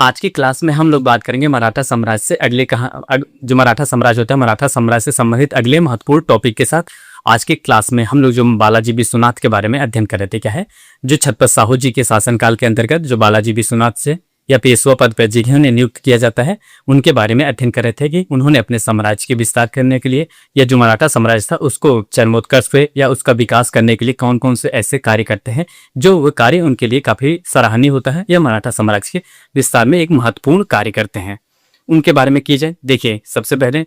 आज की क्लास में हम लोग बात करेंगे मराठा साम्राज्य से अगले जो मराठा साम्राज्य होता है, मराठा साम्राज्य से संबंधित अगले महत्वपूर्ण टॉपिक के साथ। आज की क्लास में हम लोग जो बालाजी विश्वनाथ के बारे में अध्ययन कर रहे थे, क्या है जो छत्रपति साहू जी के शासनकाल के अंतर्गत जो बालाजी विश्वनाथ से या पेशवा पद पर जिन्हें नियुक्त किया जाता है, उनके बारे में अध्ययन कर रहे थे कि उन्होंने अपने साम्राज्य के विस्तार करने के लिए या जो मराठा साम्राज्य था उसको चरमोत्कर्ष पे या उसका विकास करने के लिए कौन कौन से ऐसे कार्य करते हैं जो वो कार्य उनके लिए काफी सराहनीय होता है या मराठा साम्राज्य के विस्तार में एक महत्वपूर्ण कार्य करते हैं, उनके बारे में किए जाए। देखिए, सबसे पहले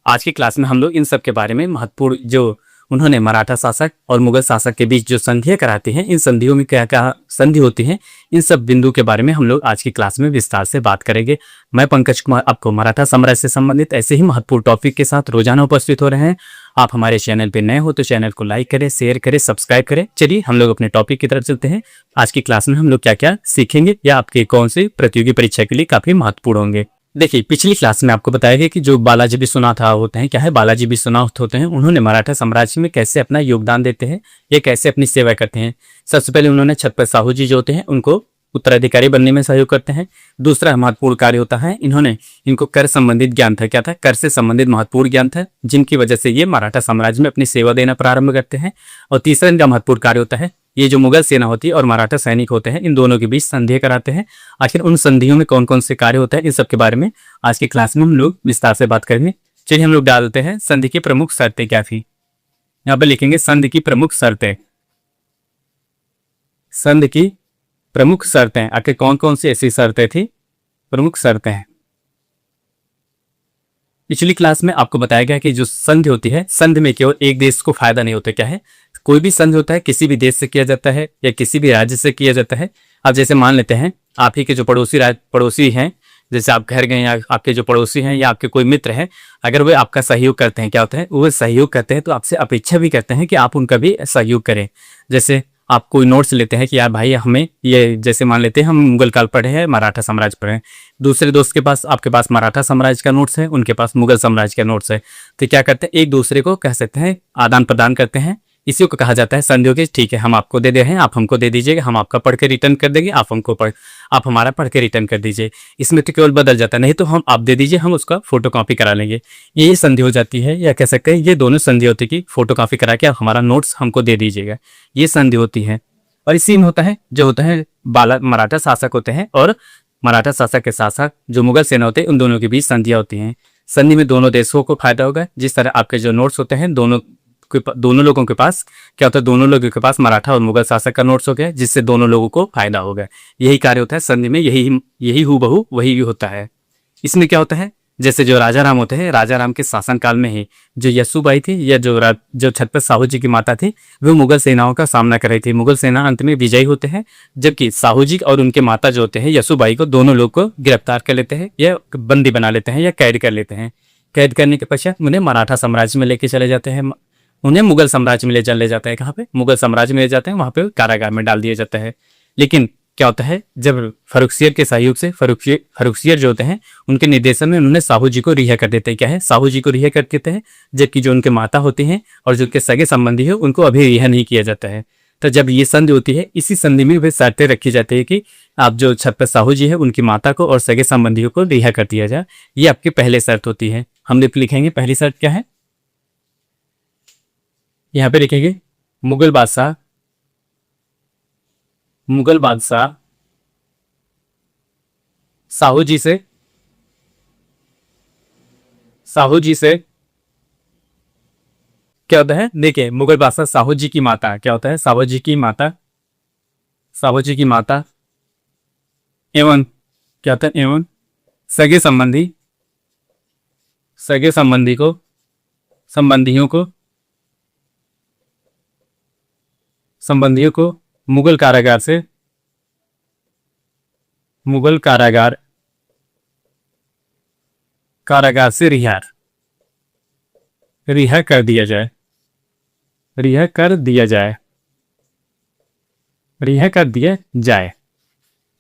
आज की क्लास में हम लोग इन सब के बारे में महत्वपूर्ण जो उन्होंने मराठा शासक और मुगल शासक के बीच जो संधियां कराती हैं, इन संधियों में क्या क्या संधि होती हैं, इन सब बिंदु के बारे में हम लोग आज की क्लास में विस्तार से बात करेंगे। मैं पंकज कुमार आपको मराठा साम्राज्य से संबंधित ऐसे ही महत्वपूर्ण टॉपिक के साथ रोजाना उपस्थित हो रहे हैं। आप हमारे चैनल पे नए हो तो चैनल को लाइक करें, शेयर करें, सब्सक्राइब करें। चलिए हम लोग अपने टॉपिक की तरफ चलते हैं। आज की क्लास में हम लोग क्या क्या सीखेंगे या आपके कौन सी प्रतियोगी परीक्षा के लिए काफी महत्वपूर्ण होंगे। देखिए, पिछली क्लास में आपको बताया गया कि जो बालाजी विश्वनाथ होते हैं, क्या है बालाजी विश्वनाथ होते हैं, उन्होंने मराठा साम्राज्य में कैसे अपना योगदान देते हैं या कैसे अपनी सेवा करते हैं। सबसे पहले उन्होंने छत्रपति साहू जी जो होते हैं उनको उत्तराधिकारी बनने में सहयोग करते हैं। दूसरा महत्वपूर्ण कार्य होता है, इनको कर संबंधित ज्ञान था, क्या था कर से संबंधित महत्वपूर्ण ज्ञान था, जिनकी वजह से ये मराठा साम्राज्य में अपनी सेवा देना प्रारंभ करते हैं। और तीसरा इनका महत्वपूर्ण कार्य होता है, ये जो मुगल सेना होती है और मराठा सैनिक होते हैं, इन दोनों के बीच संधि कराते हैं। आखिर उन संधियों में कौन कौन से कार्य होते हैं, इन सब के बारे में आज की क्लास में हम लोग विस्तार से बात करेंगे। चलिए हम लोग डालते हैं संधि की प्रमुख शर्तें क्या थी। यहाँ पर लिखेंगे संधि की प्रमुख शर्तें। संधि की प्रमुख शर्तें, आखिर कौन कौन सी ऐसी शर्तें थी, प्रमुख शर्तें। पिछली क्लास में आपको बताया गया कि जो संधि होती है, संधि में केवल एक देश को फायदा नहीं होता, क्या है कोई भी संधि होता है किसी भी देश से किया जाता है या किसी भी राज्य से किया जाता है। अब जैसे मान लेते हैं आप ही के जो पड़ोसी हैं, जैसे आप घर गए या आपके जो पड़ोसी हैं या आपके कोई मित्र हैं, अगर वे आपका सहयोग करते हैं, क्या होता है वो सहयोग करते हैं तो आपसे अपेक्षा भी करते हैं कि आप उनका भी सहयोग करें। जैसे आप कोई नोट्स लेते हैं कि यार भाई हमें ये, जैसे मान लेते हैं हम मुगल काल पढ़े हैं, मराठा साम्राज्य पढ़े हैं, दूसरे दोस्त के पास आपके पास मराठा साम्राज्य का नोट्स है, उनके पास मुगल साम्राज्य का नोट्स है, तो क्या करते हैं एक दूसरे को कह सकते हैं आदान प्रदान करते हैं। इसी को कहा जाता है संधियों के। ठीक है, हम आपको दे हैं, आप हमको दे दीजिएगा, हम आपका पढ़ के रिटर्न कर देंगे, आप हमारा पढ़ के रिटर्न कर दीजिए। इसमें तो केवल बदल जाता है, नहीं तो हम आप दे दीजिए, हम उसका फोटो कॉपी करा लेंगे। यही संधि हो जाती है, या कह सकते हैं ये दोनों संधि होती है कि फोटो कॉपी करा के आप हमारा नोट्स हमको दे दीजिएगा, ये संधि होती है। और इसी में होता है जो होता है मराठा शासक होते हैं और मराठा शासक के साथ साथ जो मुगल सेना होते हैं, उन दोनों के बीच संधियां होती हैं। संधि में दोनों देशों को फायदा होगा। जिस तरह आपके जो नोट्स होते हैं दोनों लोगों के पास क्या होता है, दोनों लोगों के पास मराठा और मुगल शासक का नोट्स हो गया, जिससे दोनों लोगों को फायदा होगा। यही कार्य होता है संधि में, यही हूबहू वही होता है। इसमें क्या होता है, जैसे जो राजा राम होते हैं, राजा राम के शासनकाल में ही जो यसूबाई थी या जो छत्रपति साहू जी की माता थी, वो मुगल सेनाओं का सामना कर रही थी। मुगल सेना अंत में विजयी होते हैं, जबकि साहू जी और उनके माता जो होते हैं यसूबाई को, दोनों लोग को गिरफ्तार कर लेते हैं या बंदी बना लेते हैं या कैद कर लेते हैं। कैद करने के पश्चात उन्हें मराठा साम्राज्य में लेके चले जाते हैं, उन्हें मुगल साम्राज्य में ले चले जाते हैं। कहाँ पे, मुगल साम्राज्य में ले जाते हैं, वहां पे कारागार में डाल दिया जाता है। लेकिन क्या होता है, जब फर्रुखसियर के सहयोग से फर्रुखसियर जो होते हैं उनके निर्देशन में उन्होंने साहू जी को रिहा कर देते हैं। क्या है, साहू जी को रिहा कर देते हैं, जबकि जो उनके माता होती हैं और जो उनके सगे संबंधी है उनको अभी रिहा नहीं किया जाता है। तो जब ये संधि होती है, इसी संधि में वे शर्तें रखी जाती है कि आप जो छत्रपति साहू जी है उनकी माता को और सगे संबंधियों को रिहा कर दिया जाए। ये आपकी पहली शर्त होती है। हम लिखेंगे पहली शर्त क्या है, यहाँ पे लिखेंगे मुगल बादशाह साहू जी से क्या होता है, देखिए मुगल बादशाह साहू जी की माता, क्या होता है साहू जी की माता एवं क्या होता है, एवं सगे संबंधियों को मुगल कारागार से रिहा कर दिया जाए।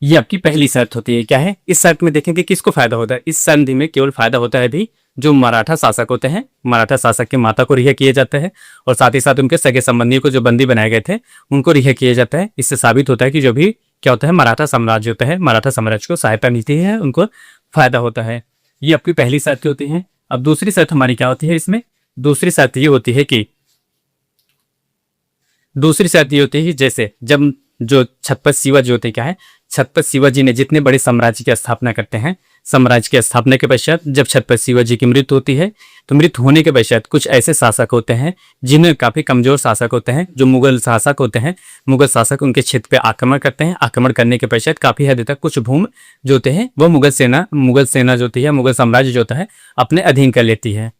ये आपकी पहली शर्त होती है। क्या है, इस शर्त में देखेंगे किसको फायदा होता है। इस संधि में केवल फायदा होता है भी जो मराठा शासक होते हैं, मराठा शासक की माता को रिहा किया जाता है और साथ ही साथ उनके सगे संबंधियों को जो बंदी बनाए गए थे उनको रिहा किया जाता है। इससे साबित होता है कि जो भी क्या होता है, मराठा साम्राज्य होता है, मराठा साम्राज्य को सहायता मिलती है, उनको फायदा होता है। ये आपकी पहली शर्त होती है। अब दूसरी शर्त हमारी क्या होती है इसमें, दूसरी शर्त ये होती है कि जैसे जब जो छत्रपति शिवाजी होते क्या है, छत्रपति शिवाजी ने जितने बड़े साम्राज्य की स्थापना करते हैं, साम्राज्य की स्थापना के पश्चात जब छत्रपति शिवाजी की मृत्यु होती है, तो मृत्यु होने के पश्चात कुछ ऐसे शासक होते हैं जिन्हें काफी कमजोर शासक होते हैं, जो मुगल शासक होते हैं, मुगल शासक उनके क्षेत्र पे आक्रमण करते हैं। आक्रमण करने के पश्चात काफी हद तक कुछ भूमि जो होते हैं वो मुगल सेना जो होती है, मुगल साम्राज्य जो होता है अपने अधीन कर लेती है।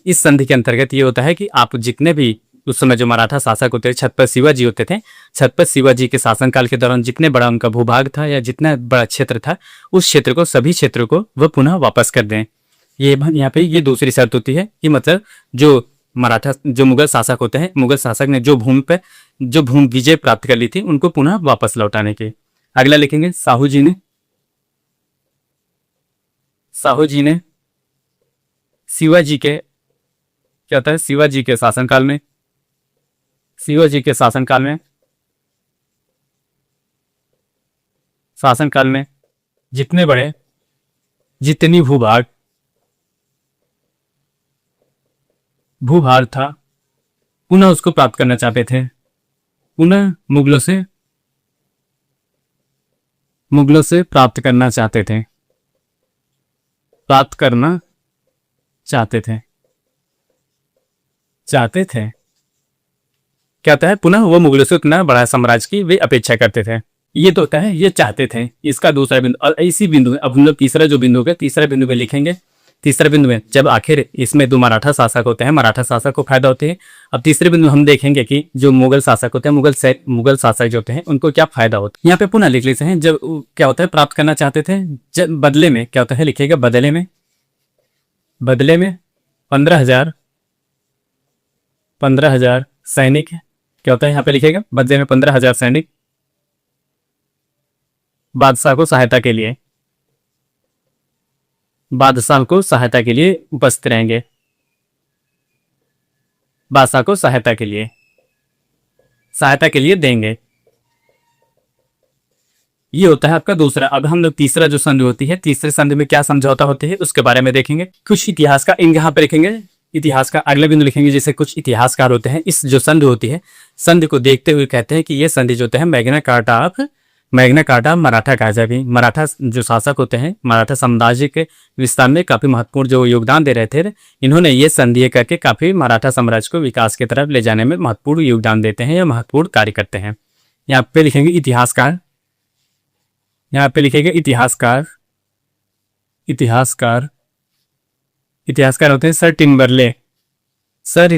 इस संधि के अंतर्गत ये होता है कि आप जितने भी उस समय जो मराठा शासक होते थे, छत्रपति शिवाजी होते थे, छत्रपति शिवाजी के शासनकाल के दौरान जितने बड़ा उनका भूभाग था या जितना बड़ा क्षेत्र था, उस क्षेत्र को, सभी क्षेत्रों को वह पुनः वापस कर दें। ये यहाँ पे ये दूसरी शर्त होती है कि मतलब जो मुगल शासक होते हैं, मुगल शासक ने जो भूमि विजय प्राप्त कर ली थी, उनको पुनः वापस लौटाने के। अगला लिखेंगे, साहू जी ने शिवाजी के क्या होता है, शिवाजी के शासनकाल में जितनी भूभाग था, पुनः उसको प्राप्त करना चाहते थे, पुनः मुगलों से प्राप्त करना चाहते थे, क्या होता है, पुनः वो मुगलों से उतना बड़ा साम्राज्य की वे अपेक्षा करते थे। ये तो होता है, ये चाहते थे। इसका दूसरा बिंदु, और इसी बिंदु में अब हम लोग तीसरा जो बिंदु है, तीसरा बिंदु में लिखेंगे। तीसरा बिंदु में जब आखिर इसमें दो मराठा शासक होते हैं, मराठा शासक को फायदा होते हैं। अब तीसरे बिंदु हम देखेंगे कि जो मुगल शासक होते हैं, मुगल शासक जो होते हैं, उनको क्या फायदा होता है। यहाँ पे पुनः लिख लेते हैं, जब क्या होता है, प्राप्त करना चाहते थे, जब बदले में क्या होता है, लिखिएगा बदले में 15,000 सैनिक, क्या होता है यहाँ पे लिखेगा, बदले में 15,000 सैनिक बादशाह को सहायता के लिए उपस्थित रहेंगे, बादशाह को सहायता के लिए देंगे। ये होता है आपका दूसरा। अब हम लोग तीसरा जो संधि होती है, तीसरे संधि में क्या समझौता होते हैं उसके बारे में देखेंगे। कुछ इतिहास का यहाँ पे लिखेंगे, इतिहास का अगला बिंदु लिखेंगे। जैसे कुछ इतिहासकार होते हैं, इस जो संधि होती है, संधि को देखते हुए कहते हैं कि ये संधि जो होता है मैग्ना कार्टा मराठा कायदा भी। मराठा जो शासक होते हैं, मराठा साम्राज्य के विस्तार में काफी महत्वपूर्ण जो योगदान दे रहे थे, इन्होंने ये संधि करके काफी मराठा साम्राज्य को विकास की तरफ ले जाने में महत्वपूर्ण योगदान देते हैं या महत्वपूर्ण कार्य करते हैं। यहाँ पे लिखेंगे इतिहासकार, इतिहासकार होते हैं सर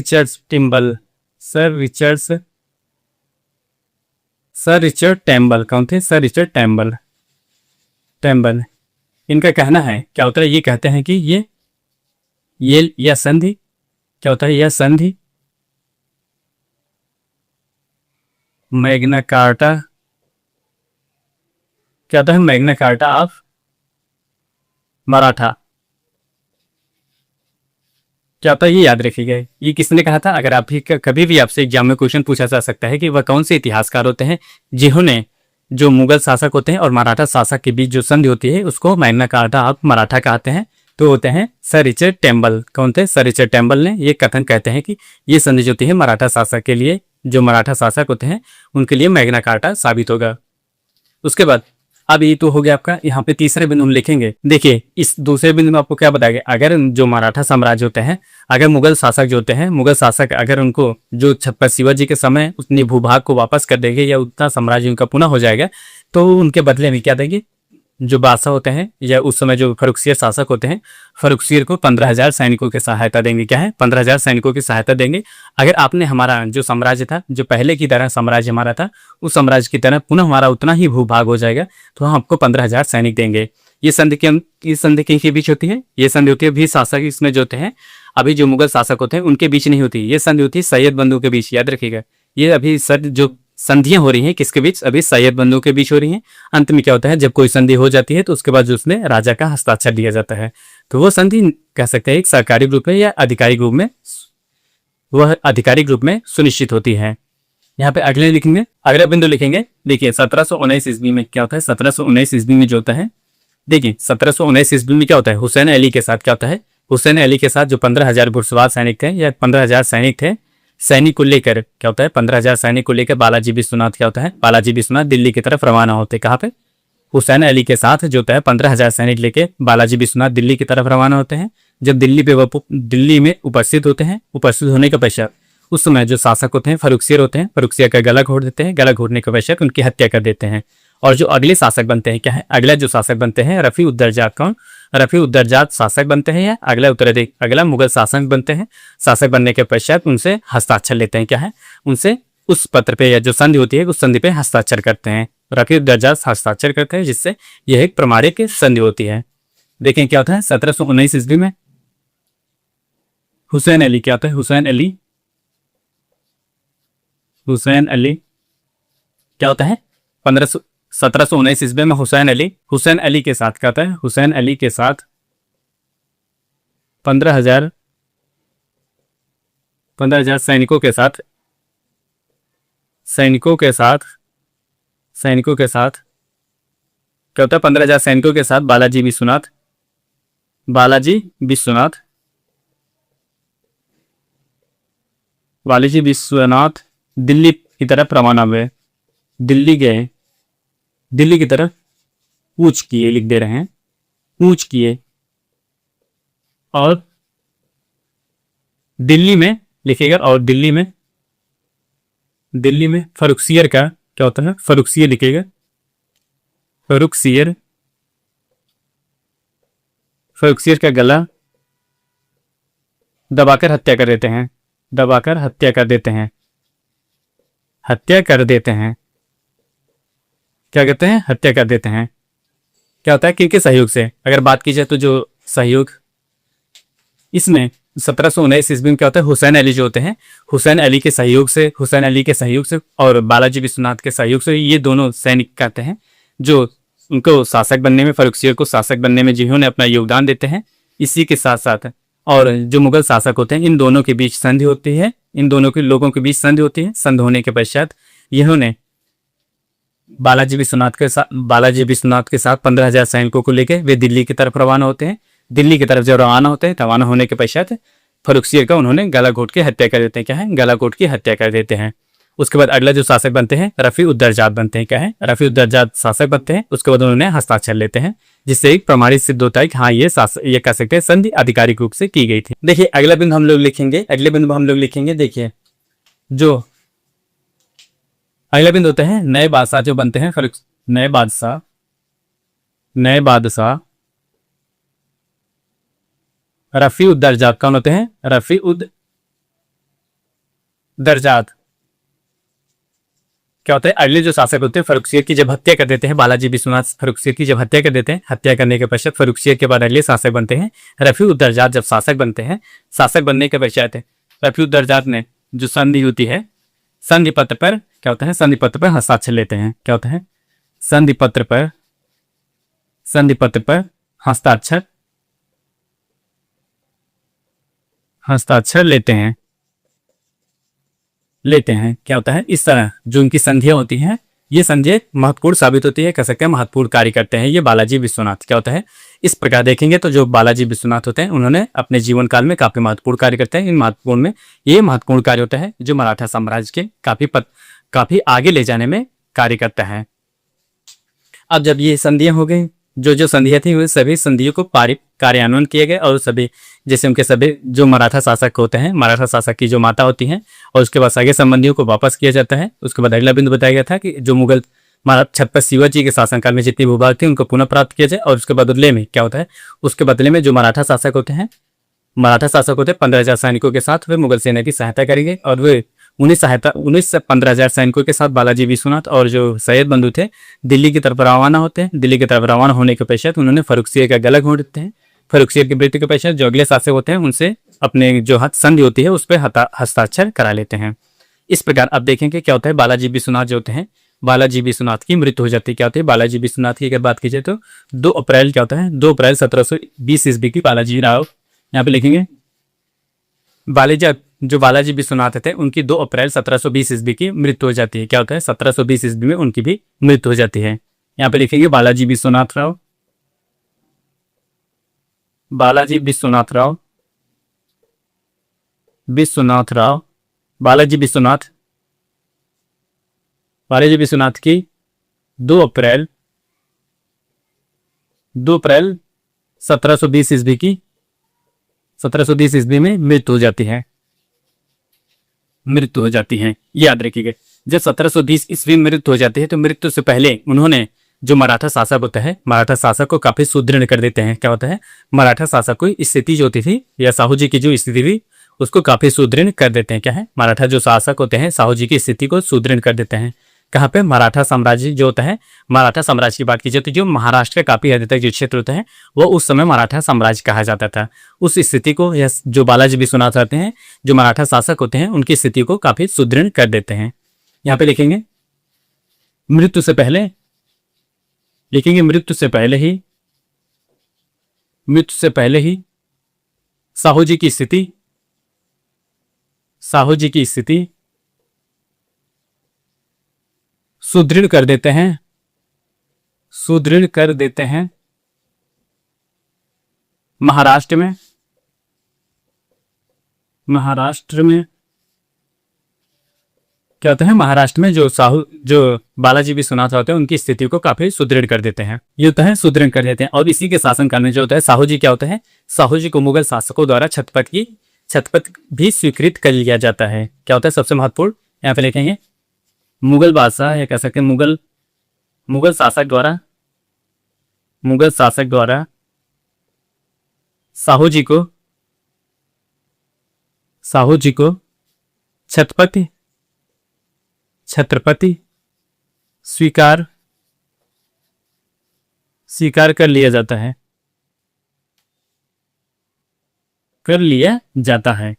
रिचर्ड टेम्बल। कौन थे? Sir Richard Temple. इनका कहना है, क्या होता है, ये कहते हैं कि यह संधि क्या होता है, यह संधि मैग्ना कार्टा, क्या होता है, मैग्ना कार्टा ऑफ मराठा, क्या होता है, ये याद रखिएगा। ये किसने कहा था? अगर आप भी कभी भी आपसे एग्जाम में क्वेश्चन पूछा जा सकता है कि वह कौन से इतिहासकार होते हैं जिन्होंने जो मुगल शासक होते हैं और मराठा शासक के बीच जो संधि होती है उसको मैग्ना कार्टा ऑफ मराठा कहते हैं, तो होते हैं सर रिचर्ड टेम्बल। कौन थे? सर रिचर्ड टेम्बल ने ये कथन कहते हैं कि ये संधि जो होती है मराठा शासक के लिए, जो मराठा शासक होते हैं उनके लिए मैग्ना कार्टा साबित होगा। उसके बाद अब ये तो हो गया आपका। यहाँ पे तीसरे बिंदु हम लिखेंगे। देखिए, इस दूसरे बिंदु में आपको क्या बताएगा, अगर जो मराठा साम्राज्य होते हैं, अगर मुगल शासक जो होते हैं, मुगल शासक अगर उनको जो छत्रपति शिवाजी के समय उतनी भूभाग को वापस कर देंगे या उतना साम्राज्य उनका पुनः हो जाएगा, तो उनके बदले में क्या देंगे, जो बादशाह होते हैं या उस समय जो फर्रुखसियर शासक होते हैं, फर्रुखसियर को 15,000 सैनिकों की सहायता देंगे। क्या है? 15,000 सैनिकों की सहायता देंगे। अगर आपने हमारा जो साम्राज्य था, जो पहले की तरह साम्राज्य हमारा था, उस साम्राज्य की तरह पुनः हमारा उतना ही भूभाग हो जाएगा, तो हम आपको 15,000 सैनिक देंगे। ये संधि के बीच होती है। ये संधि होती है भी शासक इसमें जो होते हैं, अभी जो मुगल शासक होते हैं उनके बीच नहीं होती। ये संधि होती है सैयद बंधु के बीच। याद रखिएगा, ये अभी जो संधियां हो रही हैं किसके बीच? अभी सैयद बंधु के बीच हो रही हैं। अंत में क्या होता है, जब कोई संधि हो जाती है तो उसके बाद उसमें राजा का हस्ताक्षर दिया जाता है, तो वो संधि कह सकते हैं एक सरकारी रूप में या आधिकारिक रूप में, वह आधिकारिक रूप में सुनिश्चित होती है। यहाँ पे अगले लिखेंगे, अगला बिंदु लिखेंगे। देखिए 1719 ईस्वी में क्या होता है, 1719 ईस्वी में जो होता है, देखिए 1719 ईस्वी में क्या होता है, हुसैन अली के साथ क्या होता है, हुसैन अली के साथ जो 15,000 घुड़सवार सैनिक थे या 15,000 सैनिक थे, सैनिक को लेकर क्या होता है, 15,000 सैनिक को लेकर बालाजी विश्वनाथ क्या होता है, बालाजी विश्वनाथ दिल्ली की तरफ रवाना होते हैं। कहाँ पे, हुसैन अली के साथ जो होता है 15,000 सैनिक लेके बालाजी विश्वनाथ दिल्ली की तरफ रवाना होते हैं। जब दिल्ली पे वो दिल्ली में उपस्थित होते हैं, उपस्थित होने के पश्चात उस समय जो शासक होते हैं फर्रुखसियर होते हैं, फर्रुखसियर का गला घोट देते हैं, गला घोटने के पश्चात उनकी हत्या कर देते हैं। और जो अगले शासक बनते हैं क्या है, अगला जो शासक बनते हैं रफी उद्दरजात। कौन, रफी उद्दरजात शासक बनते हैं या अगला मुगल शासक बनते हैं। शासक बनने के पश्चात उनसे हस्ताक्षर लेते हैं, क्या है, उनसे उस पत्र पे या जो संधि होती है उस संधि पे हस्ताक्षर करते हैं। रफी उद्दरजात हस्ताक्षर करते हैं, जिससे यह एक प्रमाणिक संधि होती है। देखें क्या होता है 1719 ईस्वी में हुसैन अली क्या होता है, हुसैन अली क्या होता है, 1719 ईस्वी में हुसैन अली के साथ क्या होता है, हुसैन अली के साथ 15,000 सैनिकों के साथ क्या होता है, 15,000 सैनिकों के साथ बालाजी विश्वनाथ दिल्ली की तरफ रवाना हुए। दिल्ली गए, दिल्ली की तरफ कूच किए, लिख दे रहे हैं, कूच किए। और दिल्ली में लिखेगा, और दिल्ली में फर्रुखसियर का क्या होता है, फर्रुखसियर लिखेगा, फर्रुखसियर का गला दबाकर हत्या कर देते हैं, क्या कहते हैं, हत्या कर देते हैं। क्या होता है, किसके सहयोग से अगर बात की जाए तो जो सहयोग इसमें 1719 ईस्वी में क्या होता है, हुसैन अली जो होते हैं, हुसैन अली के सहयोग से और बालाजी विश्वनाथ के सहयोग से ये दोनों सैनिक कहते हैं जो उनको शासक बनने में, फर्रुखसियर को शासक बनने में जिन्होंने अपना योगदान देते हैं। इसी के साथ साथ और जो मुगल शासक होते हैं इन दोनों के बीच संधि होती है, इन दोनों के लोगों के बीच संधि होती है। संधि होने के पश्चात इन्होंने बालाजी विश्वनाथ के साथ 15,000 सैनिकों को लेकर वे दिल्ली की तरफ रवाना होते हैं। दिल्ली की तरफ जब रवाना होते हैं, रवाना होने के पश्चात फर्रुखसियर का उन्होंने गला घोट के हत्या कर देते हैं। क्या है, गला घोट की हत्या कर देते हैं। उसके बाद अगला जो शासक बनते हैं रफी उद्दरजात बनते हैं। क्या है, रफी उद्दरजात शासक बनते हैं। उसके बाद उन्होंने हस्ताक्षर लेते हैं, जिससे एक प्रमाणित सिद्ध होता है कि हाँ ये कह सकते हैं संधि आधिकारिक रूप से की गई थी। देखिए अगला बिंदु हम लोग लिखेंगे, देखिए जो अगला बिंदु होते हैं नए बादशाह जो बनते हैं, नए बादशाह रफी उद्दरजात कौन होते हैं, रफी उद्दरजात क्या होता है, अगले जो शासक होते हैं फर्रुखसियर की जब हत्या कर देते हैं, बालाजी विश्वनाथ फर्रुखसियर की जब हत्या कर देते हैं, हत्या करने के पश्चात फर्रुखसियर के बाद अगले शासक बनते हैं रफी उद्दरजात। जब शासक बनते हैं, शासक बनने के पश्चात रफी उद्दरजात ने जो संधि होती है, संधि पत्र पर क्या होता है, संधि पत्र पर हस्ताक्षर लेते हैं। क्या होता है, संधि पत्र पर हस्ताक्षर लेते हैं। क्या होता है, इस तरह जो उनकी संधियां होती हैं, ये संधियां महत्वपूर्ण साबित होती है, कह सकते हैं महत्वपूर्ण कार्य करते हैं ये बालाजी विश्वनाथ। क्या होता है, इस प्रकार देखेंगे तो जो बालाजी विश्वनाथ होते हैं उन्होंने अपने जीवन काल में काफी महत्वपूर्ण कार्य करते हैं। इन महत्वपूर्ण कार्य होता है जो मराठा साम्राज्य के काफी आगे ले जाने में कार्य करता है। अब जब ये संधियां हो गई, जो संधियां थी वे सभी संधियों को कार्यान्वयन किए गए, और सभी जैसे उनके सभी जो मराठा शासक होते हैं, मराठा शासक की जो माता होती हैं, और उसके बाद सगे संबंधियों को वापस किया जाता है। उसके बाद अगला बिंदु बताया गया था कि जो मुगल छत्रपति शिवाजी के शासनकाल में जितनी भूभाग थी उनको पुनः प्राप्त किया जाए। और उसके बदले में क्या होता है, उसके बदले में जो मराठा शासक होते हैं 15,000 सैनिकों के साथ वे मुगल सेना की सहायता करेंगे, और वे 19 से 15,000 सैनिकों के साथ बालाजी विश्वनाथ और जो सैयद बंधु थे दिल्ली की तरफ रवाना होते हैं। दिल्ली की तरफ रवाना होने के पश्चात उन्होंने फर्रुखसियर का गला घोट देते हैं। फर्रुखसियर की मृत्यु के पश्चात जो अगले शासक होते हैं उनसे अपने जो संधि होती है उस पर हस्ताक्षर करा लेते हैं। इस प्रकार अब देखेंगे क्या होता है, बालाजी विश्वनाथ जो होते हैं, बालाजी विश्वनाथ की मृत्यु हो जाती है। क्या होती है, बालाजी विश्वनाथ की अगर बात की जाए तो 2 अप्रैल क्या होता है, 2 अप्रैल 1720 ईस्वी की बालाजी राव, यहाँ पे लिखेंगे जो बालाजी विश्वनाथ थे उनकी 2 अप्रैल 1720 ईस्वी की मृत्यु हो जाती है। क्या होता है, 1720 ईस्वी में उनकी भी मृत्यु हो जाती है। यहाँ पे लिखेंगे बालाजी विश्वनाथ राव, बालाजी विश्वनाथ राव, विश्वनाथ राव, बालाजी विश्वनाथ, बालाजी विश्वनाथ की 2 अप्रैल 1720 ईस्वी की 1720 ईस्वी में मृत्यु हो जाती है, मृत्यु हो जाती है। याद रखिएगा, जब 1720 ईस्वी में मृत्यु हो जाती है तो मृत्यु से पहले उन्होंने जो मराठा शासक होता है, मराठा शासक को काफी सुदृढ़ कर देते हैं। क्या होता है, मराठा शासक को स्थिति जो होती थी या साहू जी की जो स्थिति थी उसको काफी सुदृढ़ कर देते हैं। क्या है, मराठा जो शासक होते हैं साहू जी की स्थिति को सुदृढ़ कर देते हैं। कहाँ पे, मराठा साम्राज्य जो होता है, मराठा साम्राज्य की बात की जाए तो जो महाराष्ट्र का काफी हद तक जो क्षेत्र होता है वो उस समय मराठा साम्राज्य कहा जाता था। उस स्थिति को या जो बालाजी विश्वनाथ रहते हैं, जो मराठा शासक होते हैं, उनकी स्थिति को काफी सुदृढ़ कर देते हैं। यहाँ पे लिखेंगे मृत्यु से पहले, लिखेंगे मृत्यु से पहले ही, मृत्यु से पहले ही साहू जी की स्थिति, साहू जी की स्थिति सुदृढ़ कर देते हैं, सुदृढ़ कर देते हैं महाराष्ट्र में, महाराष्ट्र में क्या होता है, महाराष्ट्र में जो बालाजी विश्वनाथ होते हैं उनकी स्थिति को काफी सुदृढ़ कर देते हैं। ये होता है सुदृढ़ कर देते हैं। और इसी के शासनकाल में जो होता है साहू जी, क्या होता है, साहू जी को मुगल शासकों द्वारा छत्रपत भी स्वीकृत कर लिया जाता है। क्या होता है, सबसे महत्वपूर्ण यहाँ पे लिखेंगे मुगल बादशाह या कह सकते हैं मुगल शासक द्वारा साहू जी को छत्रपति स्वीकार कर लिया जाता है।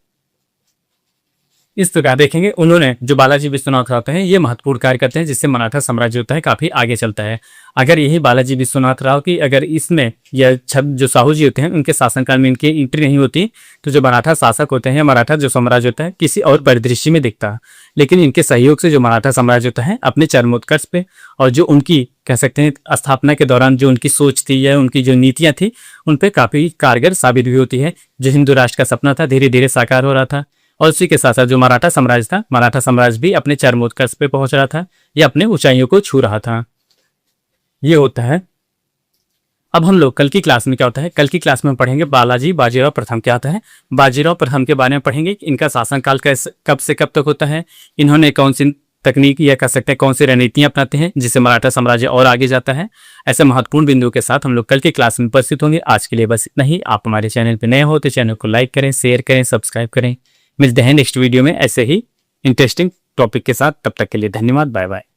इस प्रकार देखेंगे उन्होंने जो बालाजी विश्वनाथ राव हैं ये महत्वपूर्ण कार्य करते हैं जिससे मराठा साम्राज्य होता है काफी आगे चलता है। अगर यही बालाजी विश्वनाथ राव की अगर इसमें या जो साहू जी होते हैं उनके शासनकाल में इनकी एंट्री नहीं होती तो जो मराठा शासक होते हैं, मराठा जो साम्राज्य होता है किसी और परिदृश्य में दिखता। लेकिन इनके सहयोग से जो मराठा साम्राज्य होता है अपने चरमोत्कर्ष पे, और जो उनकी कह सकते हैं स्थापना के दौरान जो उनकी सोच थी या उनकी जो नीतियां थी उन पे काफी कारगर साबित भी होती है। जो हिंदू राष्ट्र का सपना था धीरे धीरे साकार हो रहा था। और उसी के साथ साथ जो मराठा साम्राज्य था, मराठा साम्राज्य भी अपने चरमोत्कर्ष पे पहुंच रहा था या अपने ऊंचाइयों को छू रहा था। ये होता है। अब हम लोग कल की क्लास में क्या होता है, कल की क्लास में पढ़ेंगे बालाजी बाजीराव प्रथम क्या होता है, बाजीराव प्रथम के बारे में पढ़ेंगे। इनका शासनकाल कब से कब तक होता है, इन्होंने कौन सी तकनीक या कह सकते हैं कौन सी रणनीतियां अपनाते हैं जिससे मराठा साम्राज्य और आगे जाता है। ऐसे महत्वपूर्ण बिंदुओं के साथ हम लोग कल की क्लास में उपस्थित होंगे। आज के लिए बस इतना ही। आप हमारे चैनल पर नए हो तो चैनल को लाइक करें, शेयर करें, सब्सक्राइब करें। मिलते हैं नेक्स्ट वीडियो में ऐसे ही इंटरेस्टिंग टॉपिक के साथ। तब तक के लिए धन्यवाद, बाय बाय।